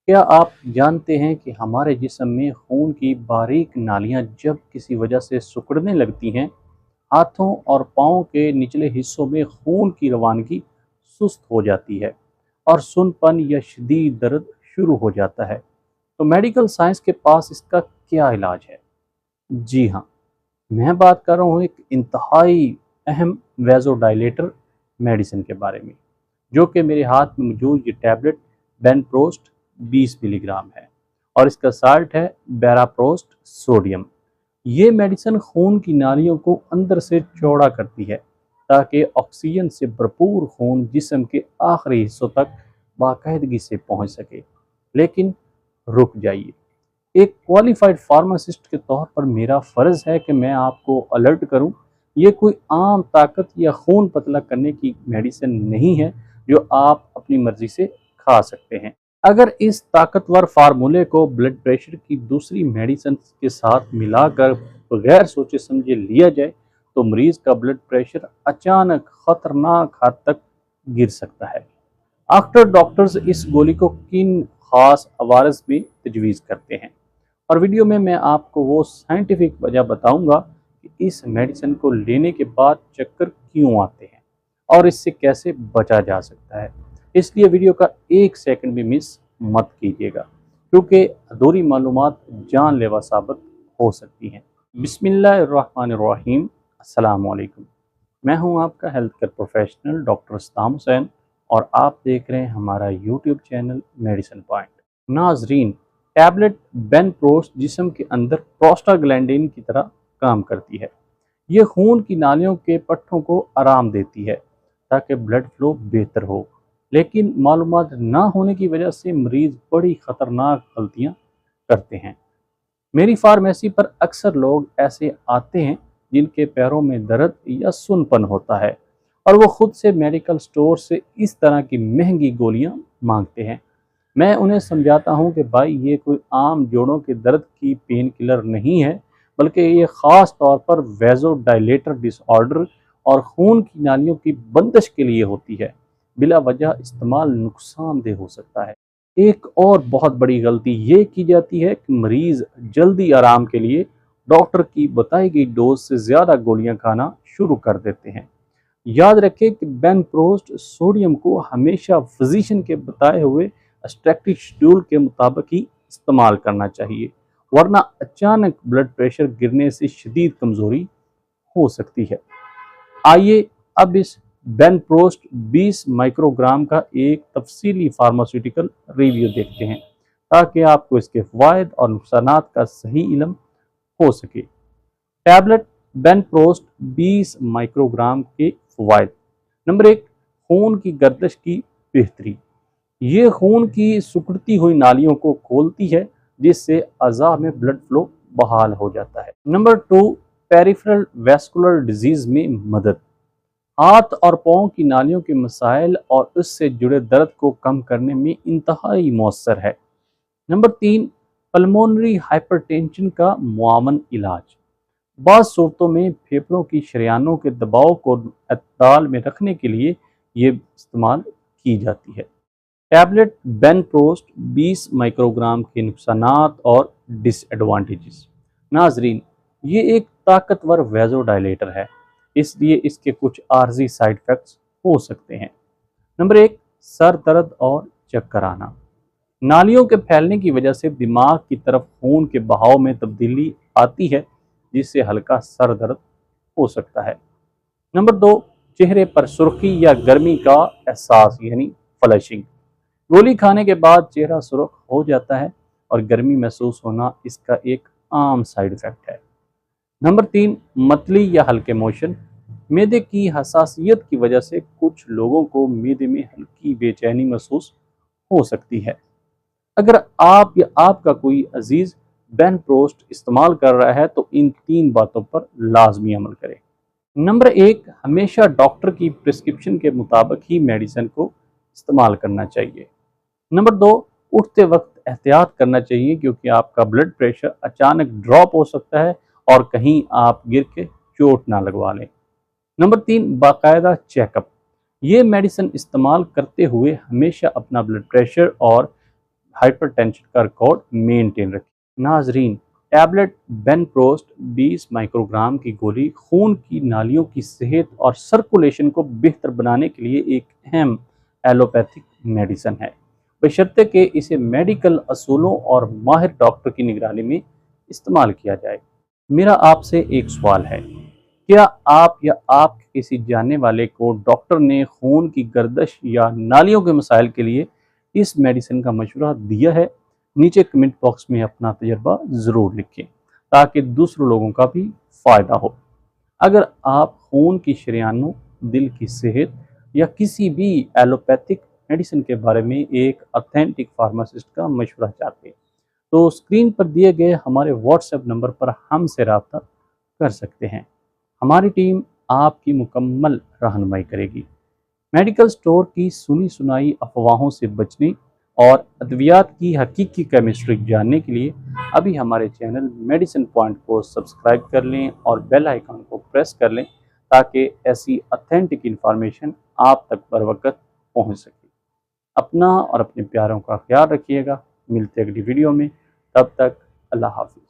क्या आप जानते हैं कि हमारे जिस्म में खून की बारीक नालियां जब किसी वजह से सिकुड़ने लगती हैं, हाथों और पाँव के निचले हिस्सों में खून की रवानगी सुस्त हो जाती है और सुनपन या शदीद दर्द शुरू हो जाता है। तो मेडिकल साइंस के पास इसका क्या इलाज है? जी हाँ, मैं बात कर रहा हूँ एक इंतहाई अहम वेज़ोडाइलेटर मेडिसिन के बारे में, जो कि मेरे हाथ में मौजूद ये टैबलेट बेनप्रोस्ट 20 मिलीग्राम है और इसका साल्ट है बेराप्रोस्ट सोडियम। ये मेडिसिन खून की नालियों को अंदर से चौड़ा करती है ताकि ऑक्सीजन से भरपूर खून जिस्म के आखिरी हिस्सों तक बाकायदगी से पहुंच सके। लेकिन रुक जाइए, एक क्वालिफाइड फार्मासिस्ट के तौर पर मेरा फ़र्ज़ है कि मैं आपको अलर्ट करूं, ये कोई आम ताकत या खून पतला करने की मेडिसिन नहीं है जो आप अपनी मर्ज़ी से खा सकते हैं। अगर इस ताकतवर फार्मूले को ब्लड प्रेशर की दूसरी मेडिसिन के साथ मिलाकर बगैर सोचे समझे लिया जाए तो मरीज़ का ब्लड प्रेशर अचानक ख़तरनाक हद तक गिर सकता है। अक्सर डॉक्टर्स इस गोली को किन खास अवारस में तजवीज़ करते हैं और वीडियो में मैं आपको वो साइंटिफिक वजह बताऊंगा कि इस मेडिसिन को लेने के बाद चक्कर क्यों आते हैं और इससे कैसे बचा जा सकता है। इसलिए वीडियो का एक सेकंड भी मिस मत कीजिएगा, क्योंकि अधूरी मालूमात जानलेवा साबित हो सकती हैं। बिस्मिल्लाहिर्रहमानिर्रहीम। अस्सलाम वालेकुम। मैं हूं आपका हेल्थ केयर प्रोफेशनल डॉक्टर इस्लाम हुसैन और आप देख रहे हैं हमारा यूट्यूब चैनल मेडिसिन पॉइंट। नाजरीन, टैबलेट बेनप्रोस्ट जिस्म के अंदर प्रोस्टाग्लैंडिन की तरह काम करती है। ये खून की नालियों के पट्टों को आराम देती है ताकि ब्लड फ्लो बेहतर हो। लेकिन मालूमात ना होने की वजह से मरीज़ बड़ी ख़तरनाक गलतियाँ करते हैं। मेरी फार्मेसी पर अक्सर लोग ऐसे आते हैं जिनके पैरों में दर्द या सुनपन होता है और वो खुद से मेडिकल स्टोर से इस तरह की महंगी गोलियां मांगते हैं। मैं उन्हें समझाता हूं कि भाई, ये कोई आम जोड़ों के दर्द की पेन किलर नहीं है, बल्कि ये ख़ास तौर पर वेज़ोडाइलेटर डिसऑर्डर और खून की नालियों की बंदिश के लिए होती है। बिला वजह इस्तेमाल नुकसानदेह हो सकता है। एक और बहुत बड़ी गलती ये की जाती है कि मरीज़ जल्दी आराम के लिए डॉक्टर की बताई गई डोज से ज़्यादा गोलियां खाना शुरू कर देते हैं। याद रखें कि बेनप्रोस्ट सोडियम को हमेशा फिजिशियन के बताए हुए स्ट्रिक्ट शेड्यूल के मुताबिक ही इस्तेमाल करना चाहिए, वरना अचानक ब्लड प्रेशर गिरने से शदीद कमज़ोरी हो सकती है। आइए अब इस बेनप्रोस्ट 20 माइक्रोग्राम का एक तफसीली फार्मास्यूटिकल रिव्यू देखते हैं, ताकि आपको इसके फ़वाइद और नुकसानात का सही इल्म हो सके। टैबलेट बेनप्रोस्ट 20 माइक्रोग्राम के फ़वाइद। नंबर 1, खून की गर्दिश की बेहतरी। ये खून की सिकुड़ती हुई नालियों को खोलती है, जिससे अज़ा में ब्लड फ्लो बहाल हो जाता है। नंबर 2, पेरिफेरल वैस्कुलर डिजीज़ में मदद। हाथ और पाँव की नालियों के मसाइल और उससे जुड़े दर्द को कम करने में इंतहाई मौसर है। नंबर 3, पल्मोनरी हाइपरटेंशन का मुआवन इलाज। बाज़ सूरतों में फेफड़ों की शरियानों के दबाव को अतदाल में रखने के लिए ये इस्तेमाल की जाती है। टैबलेट बेनप्रोस्ट 20 माइक्रोग्राम के नुकसानात और डिसएडवांटेजेस। नाजरीन, ये एक ताकतवर वेज़ोडाइलेटर है, इसलिए इसके कुछ आर्जी साइड इफ़ेक्ट्स हो सकते हैं। नंबर 1, सर दर्द और चक्कर आना। नालियों के फैलने की वजह से दिमाग की तरफ खून के बहाव में तब्दीली आती है, जिससे हल्का सर दर्द हो सकता है। नंबर 2, चेहरे पर सुर्खी या गर्मी का एहसास यानी फ्लशिंग। गोली खाने के बाद चेहरा सुर्ख हो जाता है और गर्मी महसूस होना इसका एक आम साइड इफ़ेक्ट है। नंबर 3, मतली या हल्के मोशन। मैदे की हसासियत की वजह से कुछ लोगों को मैदे में हल्की बेचैनी महसूस हो सकती है। अगर आप या आपका कोई अजीज बेनप्रोस्ट इस्तेमाल कर रहा है तो इन 3 बातों पर लाजमी अमल करें। नंबर 1, हमेशा डॉक्टर की प्रिस्क्रिप्शन के मुताबिक ही मेडिसिन को इस्तेमाल करना चाहिए। नंबर 2, उठते वक्त एहतियात करना चाहिए, क्योंकि आपका ब्लड प्रेशर अचानक ड्रॉप हो सकता है और कहीं आप गिर के चोट ना लगवा लें। नंबर 3, बाकायदा चेकअप। ये मेडिसिन इस्तेमाल करते हुए हमेशा अपना ब्लड प्रेशर और हाइपरटेंशन का रिकॉर्ड मेंटेन रखें। नाजरीन, टैबलेट बेनप्रोस्ट 20 माइक्रोग्राम की गोली खून की नालियों की सेहत और सर्कुलेशन को बेहतर बनाने के लिए एक अहम एलोपैथिक मेडिसिन है, बशर्ते कि इसे मेडिकल असूलों और माहिर डॉक्टर की निगरानी में इस्तेमाल किया जाए। मेरा आपसे एक सवाल है, क्या आप या आपके किसी जानने वाले को डॉक्टर ने खून की गर्दिश या नालियों के मसाइल के लिए इस मेडिसिन का मशवरा दिया है? नीचे कमेंट बॉक्स में अपना तजर्बा ज़रूर लिखें ताकि दूसरों लोगों का भी फ़ायदा हो। अगर आप खून की शरीयानों, दिल की सेहत या किसी भी एलोपैथिक मेडिसिन के बारे में एक ऑथेंटिक फार्मासिस्ट का मशवरा चाहते हैं, तो स्क्रीन पर दिए गए हमारे व्हाट्सएप नंबर पर हमसे रब्ता कर सकते हैं। हमारी टीम आपकी मुकम्मल रहनुमाई करेगी। मेडिकल स्टोर की सुनी सुनाई अफवाहों से बचने और अद्वियात की हकीकी केमिस्ट्री जानने के लिए अभी हमारे चैनल मेडिसिन पॉइंट को सब्सक्राइब कर लें और बेल आइकन को प्रेस कर लें ताकि ऐसी ऑथेंटिक इंफॉर्मेशन आप तक बर वक्त पहुँच सके। अपना और अपने प्यारों का ख्याल रखिएगा। मिलते अगली वीडियो में, तब तक अल्लाह हाफिज़।